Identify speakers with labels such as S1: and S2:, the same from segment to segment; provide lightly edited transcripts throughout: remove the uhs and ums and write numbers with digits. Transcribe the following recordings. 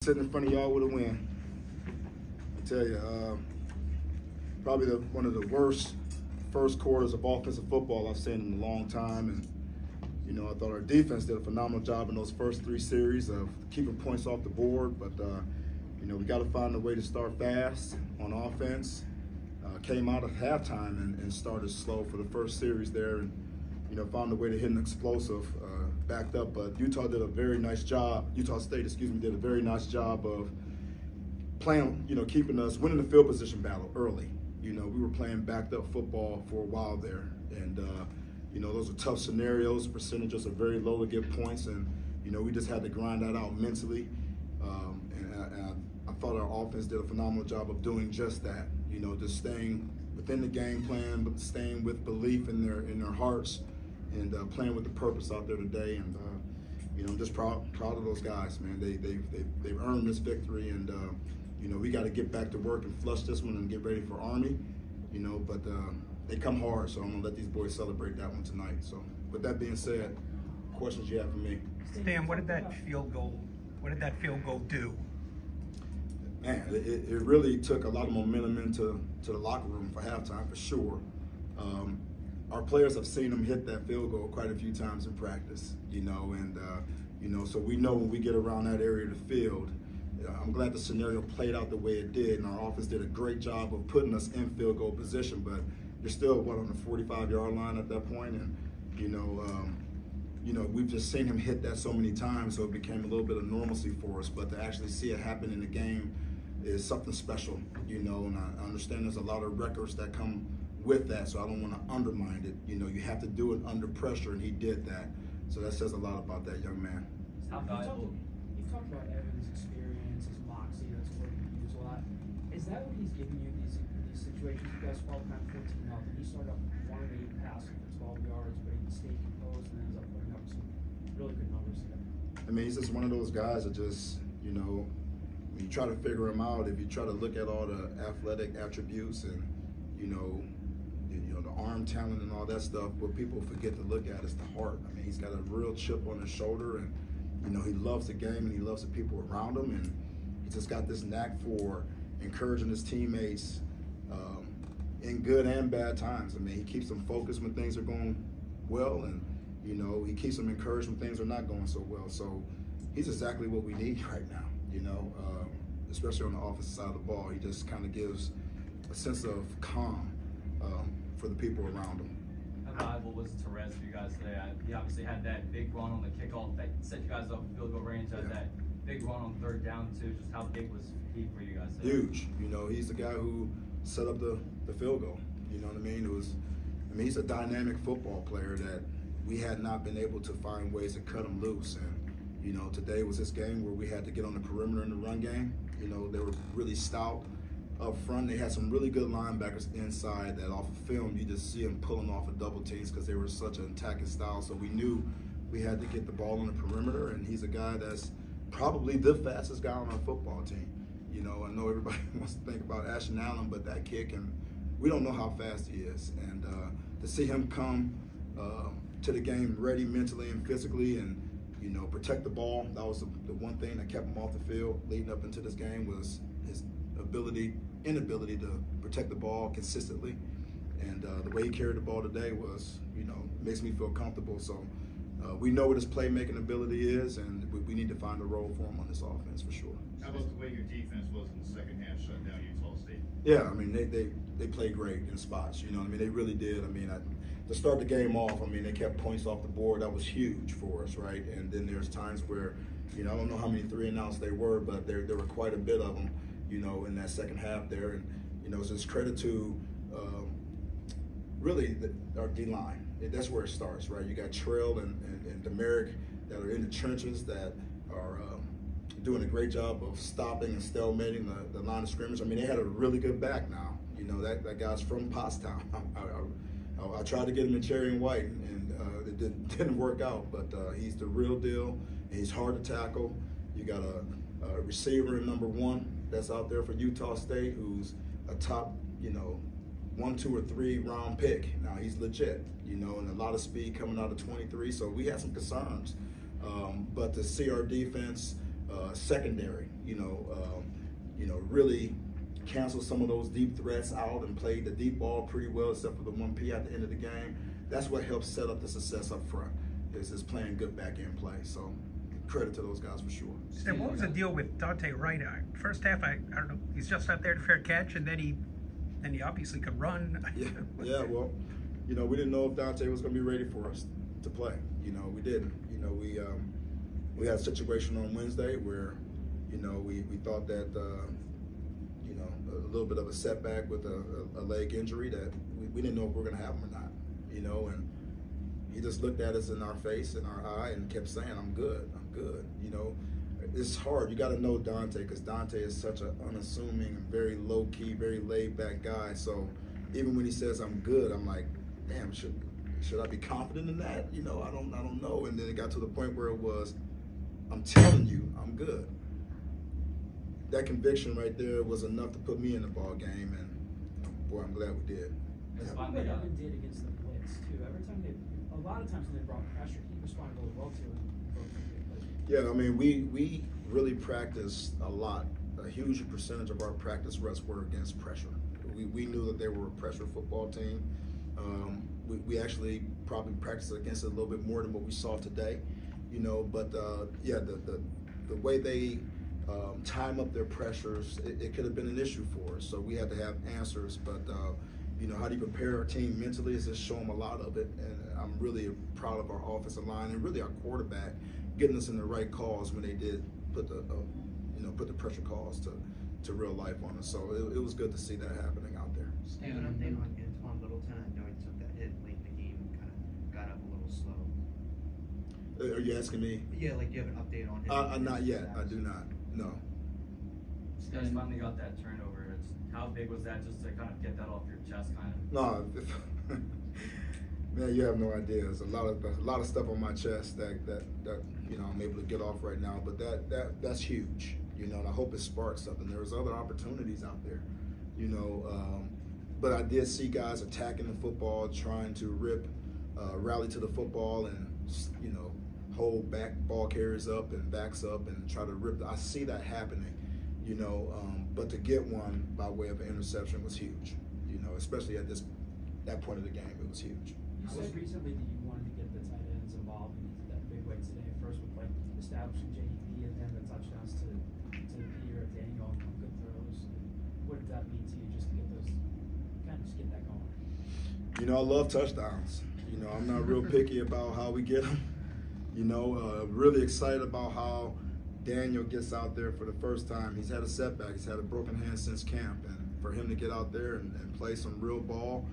S1: Sitting in front of y'all with a win. I tell you, probably one of the worst first quarters of offensive football I've seen in a long time. And, you know, I thought our defense did a phenomenal job in those first three series of keeping points off the board. But, you know, we got to find a way to start fast on offense. Came out at halftime and started slow for the first series there. And, you know, found a way to hit an explosive, backed up. But Utah did a very nice job. Utah State, did a very nice job of playing, you know, keeping us, winning the field position battle early. You know, we were playing backed up football for a while there. And, you know, those are tough scenarios. Percentages are very low to get points. And, you know, we just had to grind that out mentally. And I thought our offense did a phenomenal job of doing just that. You know, just staying within the game plan, but staying with belief in their hearts. And playing with the purpose out there today, and you know, I'm just proud of those guys, man. They've earned this victory, and you know, we got to get back to work and flush this one and get ready for Army, you know. But they come hard, so I'm gonna let these boys celebrate that one tonight. So, with that being said, questions you have for me?
S2: Stan, what did that field goal do?
S1: Man, it really took a lot of momentum into the locker room for halftime, for sure. Our players have seen them hit that field goal quite a few times in practice, you know, and, you know, so we know when we get around that area of the field, I'm glad the scenario played out the way it did, and our offense did a great job of putting us in field goal position, but you're still, on the 45-yard line at that point, and, you know, we've just seen him hit that so many times, so it became a little bit of normalcy for us, but to actually see it happen in the game is something special, you know, and I understand there's a lot of records that come with that, so I don't want to undermine it. You know, you have to do it under pressure, and he did that. So that says a lot about that young man.
S3: How valuable? You talked about Evan's experience, his moxie, that's a word you use a lot. Is that what he's giving you, these situations? You guys fall down 14-0, and he started up 1-8 passing for 12 yards, but he stayed composed and ends up putting up some really good numbers there.
S1: I mean, he's just one of those guys that just, you know, when you try to figure him out, if you try to look at all the athletic attributes and, you know, the arm talent and all that stuff, what people forget to look at is the heart. I mean, he's got a real chip on his shoulder, and, you know, he loves the game and he loves the people around him, and he's just got this knack for encouraging his teammates in good and bad times. I mean, he keeps them focused when things are going well, and, you know, he keeps them encouraged when things are not going so well. So he's exactly what we need right now, you know, especially on the offensive side of the ball. He just kind of gives a sense of calm for the people around him.
S4: How valuable was Terez for you guys today? He obviously had that big run on the kickoff that set you guys up in field goal range. Had that big run on third down too. Just how big was he for you guys today?
S1: Huge. You know, he's the guy who set up the field goal. You know what I mean? He's a dynamic football player that we had not been able to find ways to cut him loose. And, you know, today was this game where we had to get on the perimeter in the run game. You know, they were really stout up front. They had some really good linebackers inside that off of film, you just see them pulling off of double teams because they were such an attacking style. So we knew we had to get the ball on the perimeter, and he's a guy that's probably the fastest guy on our football team. You know, I know everybody wants to think about Ashton Allen, but that kick, and we don't know how fast he is. And to see him come to the game ready mentally and physically, and, you know, protect the ball, that was the one thing that kept him off the field leading up into this game, was his inability to protect the ball consistently, and the way he carried the ball today was, you know, makes me feel comfortable. So we know what his playmaking ability is, and we need to find a role for him on this offense for sure.
S5: How about the way your defense was in the second half, shut down Utah State?
S1: Yeah, I mean, they played great in spots. You know what I mean? They really did. I mean, to start the game off, I mean, they kept points off the board. That was huge for us, right? And then there's times where, you know, I don't know how many 3-and-outs they were, but there were quite a bit of them, you know, in that second half there. And, you know, so it's credit to really our D-line. That's where it starts, right? You got Trail and Demerick that are in the trenches that are doing a great job of stopping and stalemating the line of scrimmage. I mean, they had a really good back now. You know, that guy's from Pottstown. I tried to get him in cherry and white, and it didn't work out, but he's the real deal. He's hard to tackle. You got a receiver in number 1 that's out there for Utah State, who's a top, you know, 1, 2, or 3 round pick. Now he's legit, you know, and a lot of speed coming out of 23. So we had some concerns, but to see our defense secondary, really canceled some of those deep threats out and played the deep ball pretty well, except for the 1P at the end of the game. That's what helps set up the success up front, is playing good back-end play. So credit to those guys for sure.
S2: And what was the deal with Dante Wright? First half, I don't know, he's just not there to fair catch, and then he obviously could run.
S1: Yeah, well, we didn't know if Dante was going to be ready for us to play. We didn't. We had a situation on Wednesday where, we thought that, a little bit of a setback with a leg injury that we didn't know if we were going to have him or not, and he just looked at us in our face, in our eye, and kept saying, I'm good. It's hard. You got to know Dante, because Dante is such an unassuming and very low-key, very laid-back guy. So even when he says I'm good, I'm like, damn, should I be confident in that? I don't know. And then it got to the point where it was, I'm telling you, I'm good. That conviction right there was enough to put me in the ball game, and boy, I'm glad we did.
S3: That's what Evan did against the blitz too. Every time a lot of times when they brought pressure, he responded really well to it.
S1: Yeah, I mean, we really practiced a lot. A huge percentage of our practice reps were against pressure. We knew that they were a pressure football team. We actually probably practiced against it a little bit more than what we saw today, But yeah, the way they time up their pressures, it could have been an issue for us. So we had to have answers. But how do you prepare our team mentally? Is just show them a lot of it. And I'm really proud of our offensive line and really our quarterback getting us in the right calls when they did put the pressure calls to real life on us. So it was good to see that happening out there.
S6: Stan, an update on Antoine Littleton. I know he took that hit late in the game and kind of got up a little slow.
S1: Are you asking me?
S6: Yeah, like, do you have an update on him?
S1: Not yet. I do not. No.
S4: You guys finally got that turnover. How big was that, just to kind of get that off your chest, kind of?
S1: No, man, you have no idea. There's a lot of stuff on my chest that I'm able to get off right now. But that's huge, and I hope it sparks something. There's other opportunities out there, But I did see guys attacking the football, trying to rally to the football, and hold back ball carriers up and backs up and try to rip. I see that happening, But to get one by way of an interception was huge, especially at that point of the game. It was huge.
S3: You said recently that you wanted to get the tight ends involved in that big way today. First with establishing JDP, and then the touchdowns to Peter, Daniel, on good throws. What did that mean to you, just to get get that going?
S1: I love touchdowns. I'm not real picky about how we get them. Really excited about how Daniel gets out there for the first time. He's had a setback. He's had a broken hand since camp, and for him to get out there and play some real ball,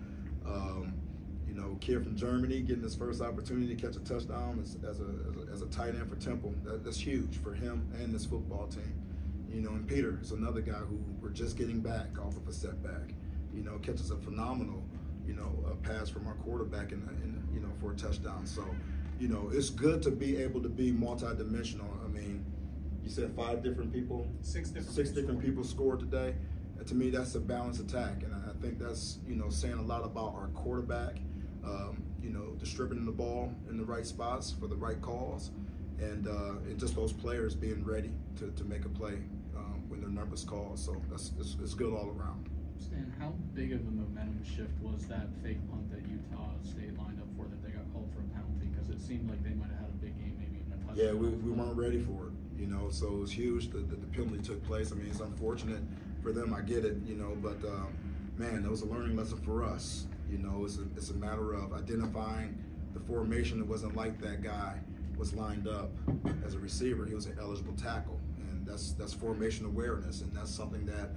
S1: kid from Germany getting his first opportunity to catch a touchdown as a tight end for Temple, that's huge for him and this football team. And Peter is another guy who we're just getting back off of a setback. Catches a phenomenal, a pass from our quarterback for a touchdown. So, it's good to be able to be multidimensional. I mean, you said 5 different people, six different people scored today. To me, that's a balanced attack, and I think that's saying a lot about our quarterback. Distributing the ball in the right spots for the right calls, and just those players being ready to make a play when their number's called. So it's good all around.
S7: Stan, how big of a momentum shift was that fake punt that Utah State lined up for that they got called for a penalty? Because it seemed like they might have had a big game, maybe even a touchdown.
S1: Yeah, we weren't ready for it. So it was huge that the penalty took place. I mean, it's unfortunate for them. I get it. But man, that was a learning lesson for us. It's a matter of identifying the formation. It wasn't like that guy was lined up as a receiver. He was an eligible tackle, and that's formation awareness, and that's something that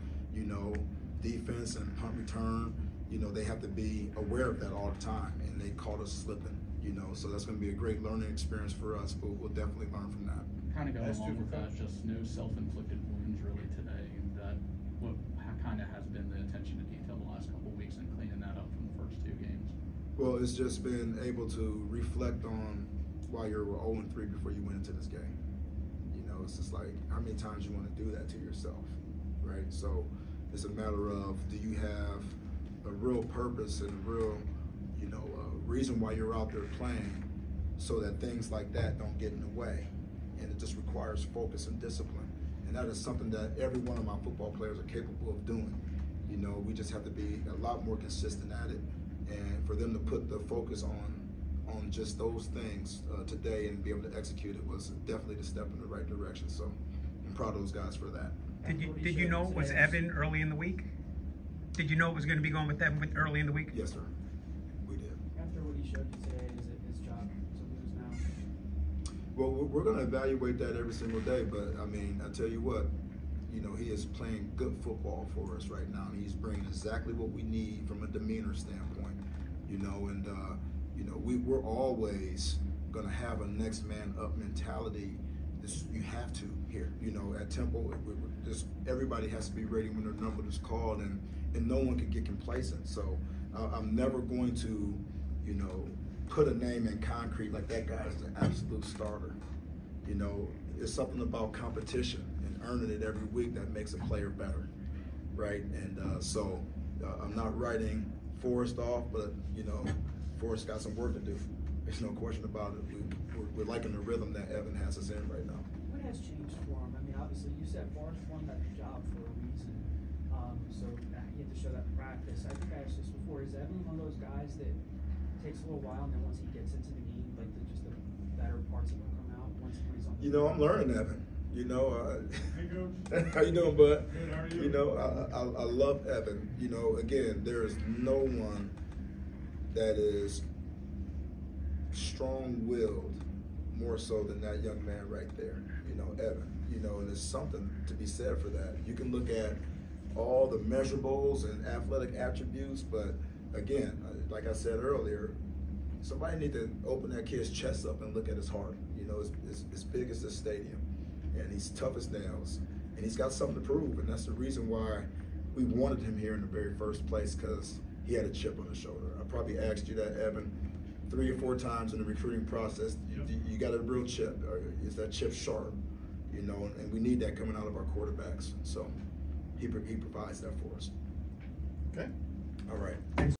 S1: defense and punt return, they have to be aware of that all the time, and they caught us slipping. So that's going to be a great learning experience for us, but we'll definitely learn from that.
S7: Kind of going along with that, just no self-inflicted wounds really today. That what kind of has been the attention to detail the last couple of weeks and cleaning that up from the first 2 games.
S1: Well, it's just been able to reflect on why you were 0-3 before you went into this game. It's just like how many times you want to do that to yourself, right? So it's a matter of, do you have a real purpose and a real, reason why you're out there playing, so that things like that don't get in the way. And it just requires focus and discipline. And that is something that every one of my football players are capable of doing. You know, we just have to be a lot more consistent at it. And for them to put the focus on just those things today and be able to execute it was definitely the step in the right direction. So I'm proud of those guys for that.
S2: Did you know it was Evan early in the week? Did you know it was going to be going with Evan early in the week?
S1: Yes, sir. We did.
S3: After what he showed you today, is it his job to lose now?
S1: Well, we're going to evaluate that every single day, but I mean, I tell you what, you know, he is playing good football for us right now. He's bringing exactly what we need from a demeanor standpoint, you know, and you know, we're always going to have a next man up mentality. You have to here, you know, at Temple. Everybody has to be ready when their number is called, and no one can get complacent. So I'm never going to, you know, put a name in concrete like that guy is the absolute starter. You know, it's something about competition and earning it every week that makes a player better, right? And so I'm not writing Forrest off, but, you know, Forrest got some work to do. There's no question about it. We're liking the rhythm that Evan has us in right now.
S3: What has changed for him? I mean, obviously, you said Forrest won that job for a reason. So you have to show that practice. I think I asked this before. Is Evan one of those guys that takes a little while, and then once he gets into the game, like just the better parts of him come out once he's on?
S1: You know, I'm learning Evan. You know,
S5: Hey, Coach.
S1: how you doing, bud?
S5: Good, how are you?
S1: You know, I love Evan. You know, again, there is no one that is strong-willed more so than that young man right there. You know, Evan. You know, and there's something to be said for that. You can look at all the measurables and athletic attributes, but again, like I said earlier, somebody need to open that kid's chest up and look at his heart. You know, it's as big as this stadium, and he's tough as nails, and he's got something to prove, and that's the reason why we wanted him here in the very first place, because he had a chip on his shoulder. I probably asked you that, Evan, 3 or 4 times in the recruiting process. You got a real chip, or is that chip sharp? You know, and we need that coming out of our quarterbacks. So he provides that for us.
S5: Okay.
S1: All right.